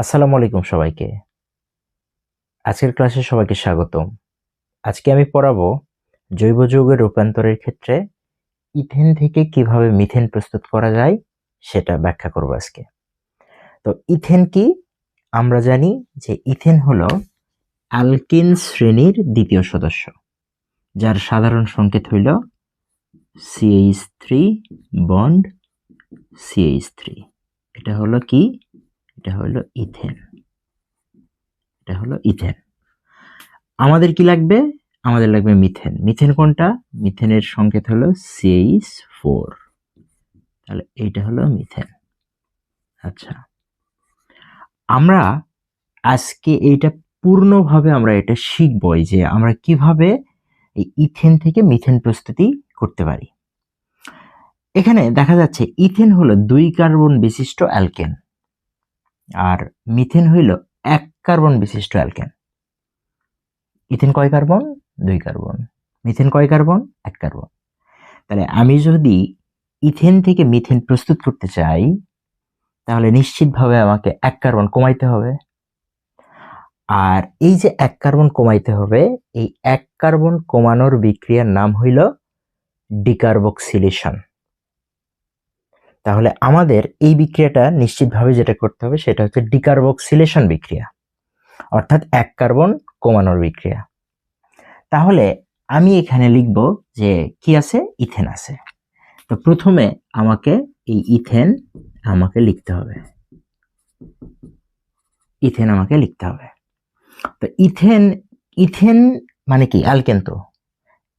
আসসালামু আলাইকুম সবাইকে। আজকের ক্লাসে সবাইকে স্বাগতম। আজকে আমি পড়াবো জৈব যৌগের রূপান্তরের ক্ষেত্রে ইথেন থেকে কিভাবে মিথেন প্রস্তুত করা যায় সেটা ব্যাখ্যা করব আজকে। তো ইথেন কি? আমরা জানি যে ইথেন হলো অ্যালকিন শ্রেণীর দ্বিতীয় সদস্য, যার সাধারণ সংকেত হইল CH3 বন্ড CH3। এটা হলো কি? এটা হলো ইথেন। এটা হলো ইথেন। আমাদের কি লাগবে? আমাদের লাগবে মিথেন। মিথেন কোনটা? মিথেনের সংকেত হলো CH4। তাহলে এইটা হলো মিথেন। আচ্ছা, আমরা আজকে এইটা পূর্ণভাবে আমরা এটা শিখবই যে আমরা কিভাবে এই ইথেন থেকে মিথেন প্রস্তুতি করতে পারি। এখানে দেখা যাচ্ছে ইথেন হলো 2 কার্বন বিশিষ্ট অ্যালকেন আর মিথেন হইল 1 কার্বন বিশিষ্ট অ্যালকেন। ইথেন কয় কার্বন? 2 কার্বন। মিথেন কয় কার্বন? 1 কার্বন। তাহলে আমি যদি ইথেন থেকে মিথেন প্রস্তুত করতে চাই তাহলে নিশ্চিতভাবে আমাকে 1 কার্বন কমাইতে হবে। আর এই যে 1 কার্বন কমাইতে হবে, এই 1 কার্বন কমানোর বিক্রিয়ার নাম হইল ডিকার্বক্সিলেশন। তাহলে আমাদের এই বিক্রিয়াটা নিশ্চিতভাবে যেটা করতে হবে সেটা হচ্ছে ডিকার্বক্সিলেশন বিক্রিয়া, অর্থাৎ 1 কার্বন কমানোর বিক্রিয়া। তাহলে আমি এখানে লিখব যে কি আছে? ইথেন আছে। তো প্রথমে আমাকে এই ইথেন আমাকে লিখতে হবে। ইথেন আমাকে লিখতে হবে। তো ইথেন ইথেন মানে কি? অ্যালকেন। তো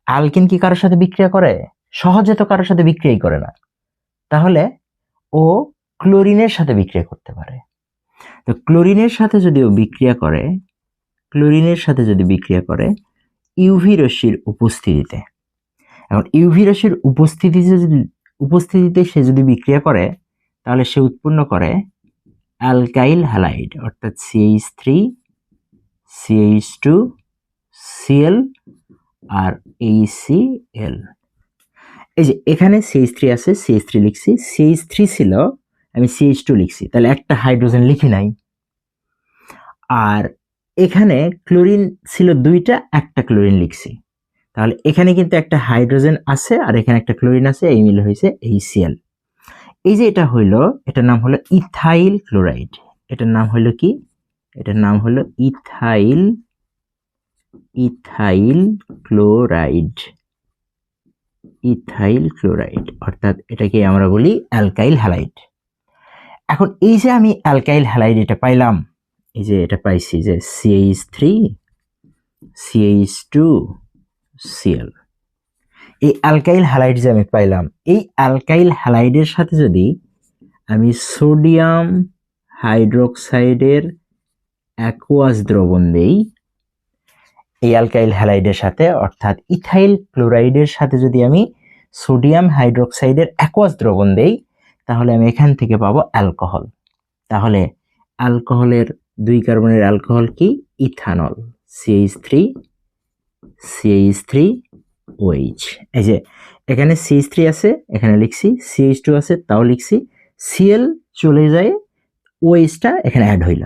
অ্যালকেন কি কারোর সাথে বিক্রিয়া করে? সহজে তো কারোর সাথে বিক্রিয়াই করে না। তাহলে ও ক্লোরিনের সাথে বিক্রিয়া করতে পারে। তো ক্লোরিনের সাথে যদি ও বিক্রিয়া করে, ক্লোরিনের সাথে যদি বিক্রিয়া করে ইউভি রশ্মির উপস্থিতিতে, এখন ইউভি রশ্মির উপস্থিতিতে সে যদি বিক্রিয়া করে তাহলে সে উৎপন্ন করে অ্যালকাইল হ্যালাইড, অর্থাৎ CH3 CH2 Cl আর HCl। এই যে এখানে CH3 আছে, CH3 লিখছি, CH3 ছিল, আমি CH2 লিখছি, তাহলে একটা হাইড্রোজেন লিখি নাই। আর এখানে ক্লোরিন ছিল 2টা, একটা ক্লোরিন লিখছি, তাহলে এখানে কিন্তু একটা হাইড্রোজেন আছে আর এখানে একটা ক্লোরিন আছে, এই মিলে হয়েছে HCl। এই যে এটা হইলো, এটার নাম হলো ইথাইল ক্লোরাইড। এটার নাম হইলো কি? এটার নাম হলো ইথাইল ক্লোরাইড। ইথাইল ক্লোরাইড, অর্থাৎ এটাকে আমরা বলি অ্যালকাইল হ্যালাইড। এখন এই যে আমি অ্যালকাইল হ্যালাইড এটা পাইলাম, এই যে এটা পাইছি যে CH3 CH2 Cl, এই অ্যালকাইল হ্যালাইড যে আমি পাইলাম, এই অ্যালকাইল হ্যালাইডের সাথে যদি আমি সোডিয়াম হাইড্রোক্সাইডের অ্যাকুয়াস দ্রবণ দেই, এই অ্যালকাইল হ্যালাইডের সাথে অর্থাৎ ইথাইল ক্লোরাইডের সাথে যদি আমি সোডিয়াম হাইড্রোক্সাইডের অ্যাকুয়াস দ্রবণ দেই, তাহলে আমি এখান থেকে পাবো অ্যালকোহল। তাহলে অ্যালকোহলের 2 কার্বনের অ্যালকোহল কি? Ethanol, CH3OH। এই যে এখানে CH3 আছে, এখানে লিখছি, CH2 আছে, তাও লিখছি, Cl চলে যায়, OH-টা এখানে অ্যাড হইল,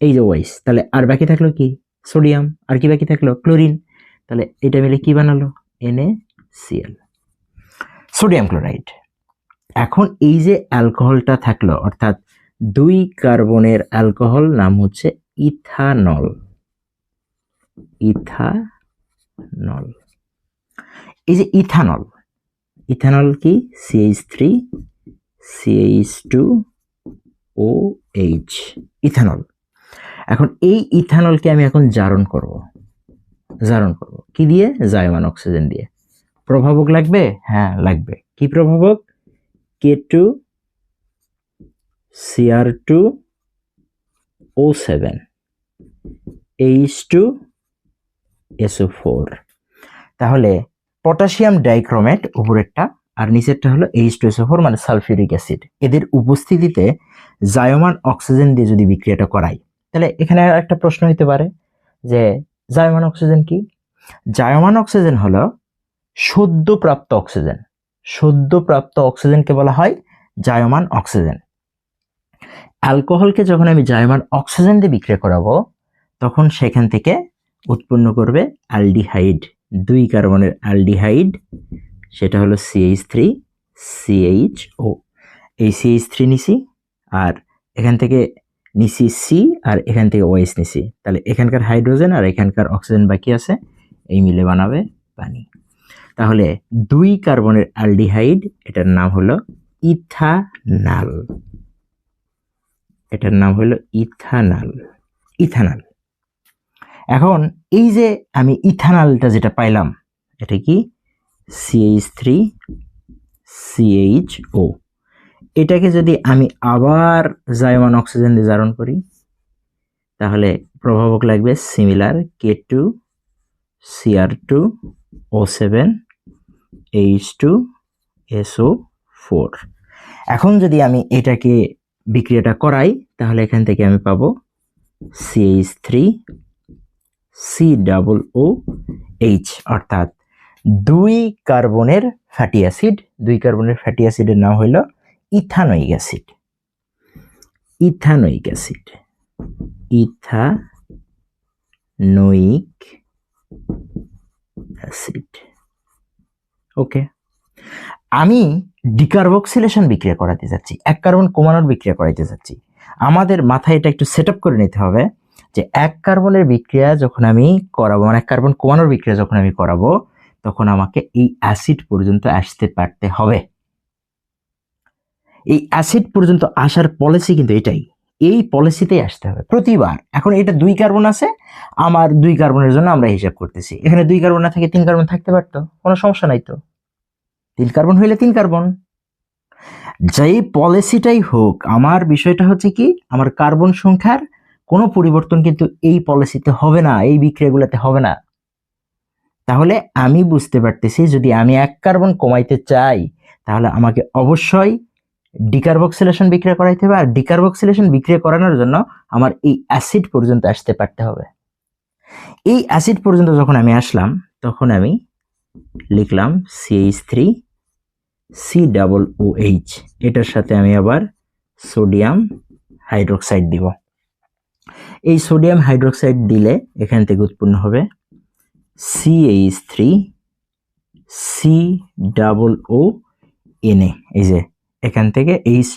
এই যে OH। তাহলে আর বাকি থাকলো কি? সোডিয়াম। আর কি বাকি থাকলো? ক্লোরিন। তাহলে এটা মিলে কি বানালো? NaCl, sodium chloride. এখন এই যে অ্যালকোহলটা থাকলো, অর্থাৎ 2 কার্বনের অ্যালকোহল, নাম হচ্ছে ইথানল। ইথানল। এই যে ইথানল, ইথানল কি? CH3 CH2OH, ethanol. এখন এই ইথানলকে আমি এখন জারণ করব। কি দিয়ে? জায়মান অক্সিজেন দিয়ে। প্রভাবক লাগবে? হ্যাঁ লাগবে। কি প্রভাবক? K2Cr2O7 H2SO4। তাহলে পটাশিয়াম ডাইক্রোমেট উপরেরটা আর নিচেরটা হলো H2SO4, মানে সালফিউরিক অ্যাসিড। এদের উপস্থিতিতে জায়মান অক্সিজেন দিয়ে যদি বিক্রিয়াটা করাই, তাহলে এখানে একটা প্রশ্ন হতে পারে যে জায়মান অক্সিজেন কি? জায়মান অক্সিজেন হলো সদ্যপ্রাপ্ত অক্সিজেন। সদ্যপ্রাপ্ত অক্সিজেনকে বলা হয় জায়মান অক্সিজেন। অ্যালকোহলকে যখন আমি জার্মান অক্সিজেন দিয়ে বিক্রিয়া করাবো তখন সেখান থেকে উৎপন্ন করবে অ্যালডিহাইড, 2 কার্বনের অ্যালডিহাইড, সেটা হলো CH3CHO। এই CH3 নিছি আর এখান থেকে নিছি সি আর এখান থেকে OH নিছি, তাহলে এখানকার হাইড্রোজেন আর এখানকার অক্সিজেন বাকি আছে, এই মিলে বানাবে পানি। তাহলে 2 কার্বনের অ্যালডিহাইড, এটার নাম হলো ইথানাল, এটার নাম হলো ইথানাল। এখন এই যে আমি ইথানালটা যেটা পাইলাম, এটা কি CH3CHO, এটাকে যদি আমি আবার জার্মান অক্সিজেন দিয়ে জারণ করি তাহলে প্রভাবক লাগবে সিমিলার K2Cr2O7H2SO4। এখন যদি আমি এটাকে বিক্রিয়াটা করাই তাহলে এখান থেকে আমি পাবো CH3COOH, অর্থাৎ 2 কার্বনের ফ্যাটি অ্যাসিড। 2 কার্বনের ফ্যাটি অ্যাসিডের নাম হইল ethanoic acid. Ethanoic acid. Okay, আমি ডিকার্বক্সিলেশন বিক্রিয়া করাতে যাচ্ছি, 1 কার্বন কমানোর বিক্রিয়া করাইতে যাচ্ছি। আমাদের মাথায় এটা একটু সেট আপ করে নিতে হবে যে 1 কার্বনের বিক্রিয়া যখন আমি করাবো, মানে 1 কার্বন কমানোর বিক্রিয়া যখন আমি করাবো তখন আমাকে এই অ্যাসিড পর্যন্ত আসতে পারতে হবে। এই অ্যাসিড পর্যন্ত আসার পলিসি কিন্তু এটাই, এই পলিসিতেই আসতে হবে প্রতিবার। এখন এটা 2 কার্বন আছে, আমার 2 কার্বনের জন্য আমরা হিসাব করতেছি, এখানে 2 কার্বন না থেকে 3 কার্বন থাকতে পারতো, কোনো সমস্যা নাই তো। 3 কার্বন হইলে 3 কার্বন, যেই পলিসিটাই হোক, আমার বিষয়টা হচ্ছে কি, আমার কার্বন সংখ্যার কোনো পরিবর্তন কিন্তু এই পলিসিতে হবে না, এই বিক্রিয়াগুলোতে হবে না। তাহলে আমি বুঝতে পারতেছি যদি আমি 1 কার্বন কমাইতে চাই তাহলে আমাকে অবশ্যই ডিকার্বক্সিলেশন বিক্রিয়া করাইতে হবে, আর ডিকার্বক্সিলেশন বিক্রিয়া করানোর জন্য আমার এই অ্যাসিড পর্যন্ত আসতে পারতে হবে। এই অ্যাসিড পর্যন্ত যখন আমি আসলাম তখন আমি লিখলাম CH3COOH, এটার সাথে আমি আবার সোডিয়াম হাইড্রোক্সাইড দিব। এই সোডিয়াম হাইড্রোক্সাইড দিলে এখান থেকে উৎপন্ন হবে CH3COONA। এই যে এখান থেকে H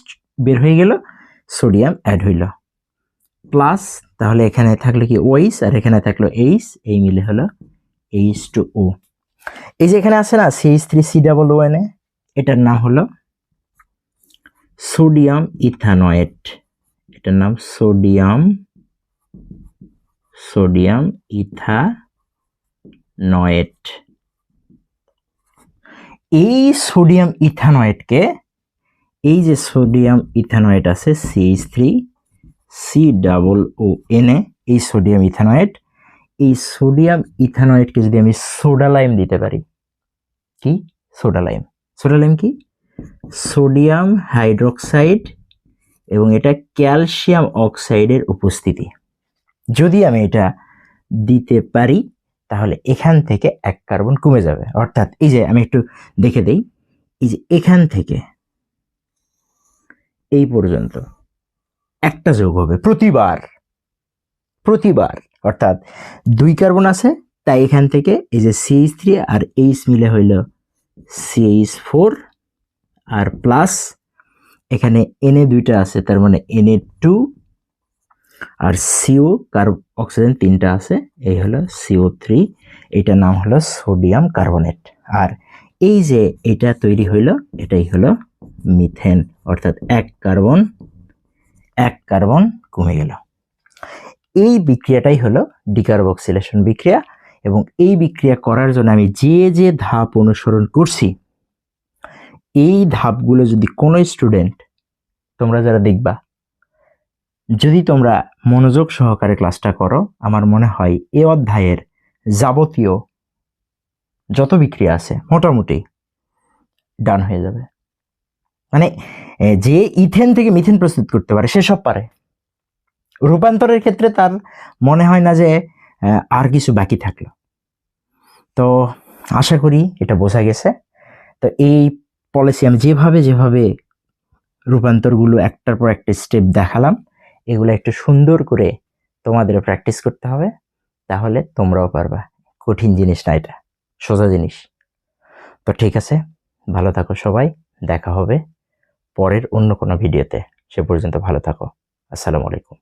বের হয়ে গেল, সোডিয়াম অ্যাড হইল, প্লাস তাহলে এখানে থাকলো কি OH আর এখানে থাকলো H, এই মিলে হলো H2O। এই যে এখানে আছে না CH3COONA, এটার নাম হলো সোডিয়াম ইথানয়েট, এটার নাম সোডিয়াম ইথানয়েট। এই সোডিয়াম ইথানয়েটকে, এই যে সোডিয়াম ইথানয়েট আছে CH3COONA, এই সোডিয়াম ইথানয়েট, এই সোডিয়াম ইথানয়েটকে যদি আমি সোডা লাইম দিতে পারি, কি সোডা লাইম কি সোডিয়াম হাইড্রোক্সাইড এবং এটা ক্যালসিয়াম অক্সাইডের উপস্থিতি, যদি আমি এটা দিতে পারি তাহলে এখান থেকে 1 কার্বন কমে যাবে। অর্থাৎ এই যে আমি একটু দেখে দেই, এই যে এখান থেকে এই পর্যন্ত একটা যোগ হবে প্রতিবার, অর্থাৎ 2 কার্বন আছে তাই এখান থেকে এই যে CH3 আর H মিলে হইল CH4, আর প্লাস এখানে Na 2টা আছে তার মানে Na2, আর CO অক্সিজেন 3টা আছে, এই হলো CO3, এটার নাম হলো সোডিয়াম কার্বনেট। আর এই যে এটা তৈরি হইল এটাই হলো মিথেন, অর্থাৎ 1 কার্বন কমে গেল। এই বিক্রিয়াটাই হলো ডিকার্বক্সিলেশন বিক্রিয়া, এবং এই বিক্রিয়া করার জন্য আমি যে ধাপ অনুসরণ করছি, এই ধাপগুলো যদি কোনো স্টুডেন্ট, তোমরা যারা দেখবা, যদি তোমরা মনোযোগ সহকারে ক্লাসটা করো, আমার মনে হয় এই অধ্যায়ের যাবতীয় যত বিক্রিয়া আছে মোটামুটি ডান হয়ে যাবে। মানে যে ইথেন থেকে মিথেন প্রস্তুত করতে পারে সে সব পারে। রূপান্তরের ক্ষেত্রে তার মনে হয় না যে আর কিছু বাকি থাকলো। তো আশা করি এটা বোঝা গেছে। তো এই পলিসি আমি যেভাবে রূপান্তরগুলো একটার পর একটা স্টেপ দেখালাম, এগুলো একটু সুন্দর করে তোমাদের প্র্যাকটিস করতে হবে, তাহলে তোমরাও পারবা। কঠিন জিনিস না, এটা সোজা জিনিস। তো ঠিক আছে, ভালো থাকো সবাই, দেখা হবে পরের অন্য কোনো ভিডিওতে। সে পর্যন্ত ভালো থাকো। আসসালামু আলাইকুম।